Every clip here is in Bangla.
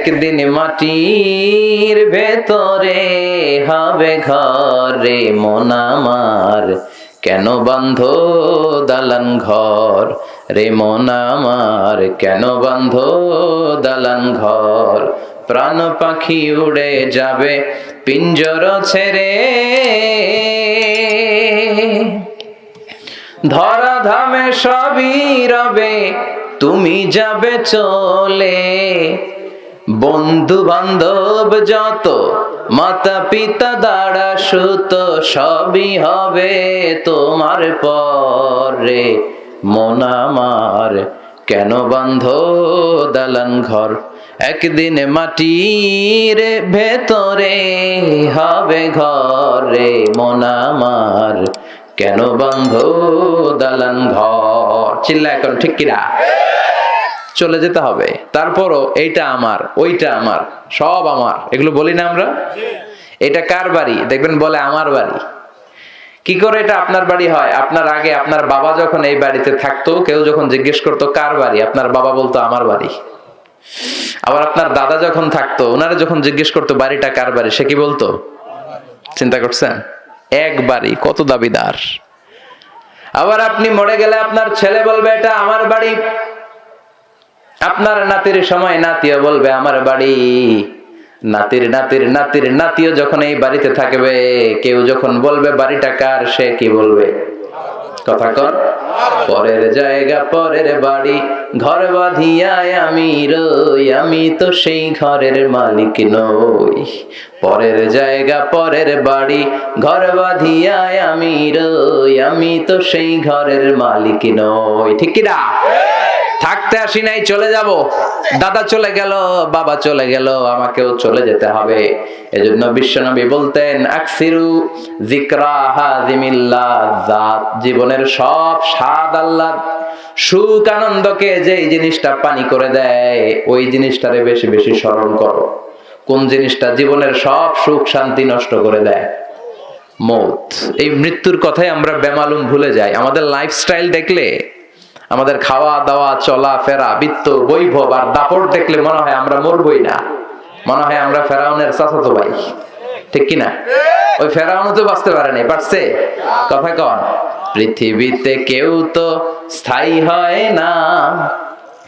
একদিন মাটির ভেতরে হবে ঘরে মন আমার, কেন বাঁধো দালান ঘর রে মন আমার, কেন বাঁধো দালান ঘর। প্রাণ পাখি উড়ে যাবে পিঞ্জর ছেড়ে, ধরা ধামে সবই রবে তুমি যাবে চলে। বন্ধু বান্ধব যত, মাতা পিতা দাদা সুত, সবই হবে তোমার পরে মন আমার, কেন বাঁধো দালান ঘর। একদিন মাটির ভেতরে হবে ঘরে মন আমার, কেন বাঁধো দালান ঘর। চিল্লা এখন ঠিক কিনা? চলে যেতে হবে, তারপরও এইটা আমার, ওইটা আমার, সব আমার, এগুলো বলি না আমরা? এটা কার বাড়ি? দেখবেন বলে আমার বাড়ি। কি করে এটা আপনার বাড়ি হয়? আপনার আগে আপনার বাবা যখন এই বাড়িতে থাকতো, কেউ যখন জিজ্ঞেস করতো কার বাড়ি, আপনার বাবা বলতো আমার বাড়ি। আবার আপনার দাদা যখন থাকতো, ওনারা যখন জিজ্ঞেস করতো বাড়িটা কার বাড়ি, সে কি বলতো? চিন্তা করছেন? এক বাড়ি, কত দাবিদার। আবার আপনি মরে গেলে আপনার ছেলে বলবে এটা আমার বাড়ি, আপনার নাতির সময় নাতিও বলবে আমার বাড়ি। নাতির নাতির নাতির নাতিও যখন এই বাড়িতে থাকবে, কেউ যখন বলবে বাড়িটা কার, সে কি বলবে? কথা কর। পরের জায়গা পরের বাড়ি, ঘর বাঁধিয়ায় আমি রই, আমি তো সেই ঘরের মালিক নই। পরের জায়গা পরের বাড়ি, ঘর বাঁধিয়ায় আমি রই, আমি তো সেই ঘরের মালিক নই। ঠিক কিনা? থাকতে আসি নাই, চলে যাব। দাদা চলে গেল, বাবা চলে গেল, আমাকেও চলে যেতে হবে। এজন্য বিশ্বনবী বলতেন আকসিরু যিকরা হাযিমিল লাযাত, জীবনের সব স্বাদ আহ্লাদ, সুখ আনন্দকে যেই জিনিসটা পানি করে দেয়, ওই জিনিসটারে বেশি বেশি স্মরণ করো। কোন জিনিসটা জীবনের সব সুখ শান্তি নষ্ট করে দেয়? মৌত। এই মৃত্যুর কথাই আমরা বেমালুম ভুলে যাই। আমাদের লাইফস্টাইল দেখলে, আমাদের খাওয়া দাওয়া চলা ফেরা বিত্ত বৈভব আর দাপট দেখলে মনে হয় আমরা মরবই না, মনে হয় আমরা ফেরাউনের চাচাতো ভাই। ঠিক কিনা? ওই ফেরাউন তো বাঁচতে পারে নাই, পারছে? কথা কন। পৃথিবীতে কেউ তো স্থায়ী হয় না,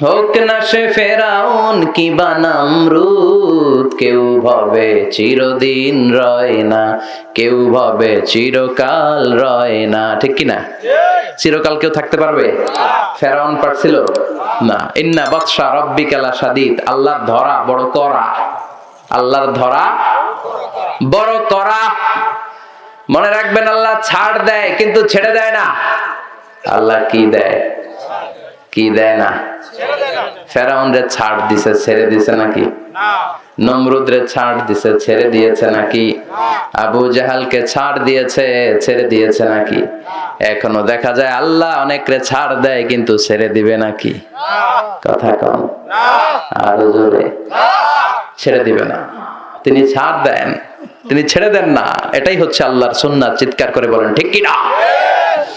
হোক না সে ফেরাউন কি বা নমরুদ, কেউ ভাবে চিরদিন রয় না, কেউ ভাবে চিরকাল রয় না। ঠিক কিনা? চিরকাল কেউ থাকতে পারবে? ফেরাউন পারছিল না। ইন্না বাতশা রাব্বিকা লাশাদীদ, আল্লাহর ধরা বড় কড়া, আল্লাহর ধরা বড় কড়া। মনে রাখবেন, আল্লাহ ছাড় দেয় কিন্তু ছেড়ে দেয় না। আল্লাহ কি দেয়? কি দেয় না? ফেরাউন রে ছাড় দিছে, ছেড়ে দিছে নাকি? নমরুদ রে ছাড় দিছে, ছেড়ে দিয়েছে নাকি? আবু জাহালকে ছাড় দিয়েছে, ছেড়ে দিয়েছে নাকি? এখনো দেখা যায় আল্লাহ অনেক রে ছাড় দেয় কিন্তু ছেড়ে দিবে নাকি? কথা কম, আরো জোরে। ছেড়ে দিবে না। তিনি ছাড় দেন, তিনি ছেড়ে দেন না। এটাই হচ্ছে আল্লাহর সুন্নাত। চিৎকার করে বলেন ঠিক কিনা?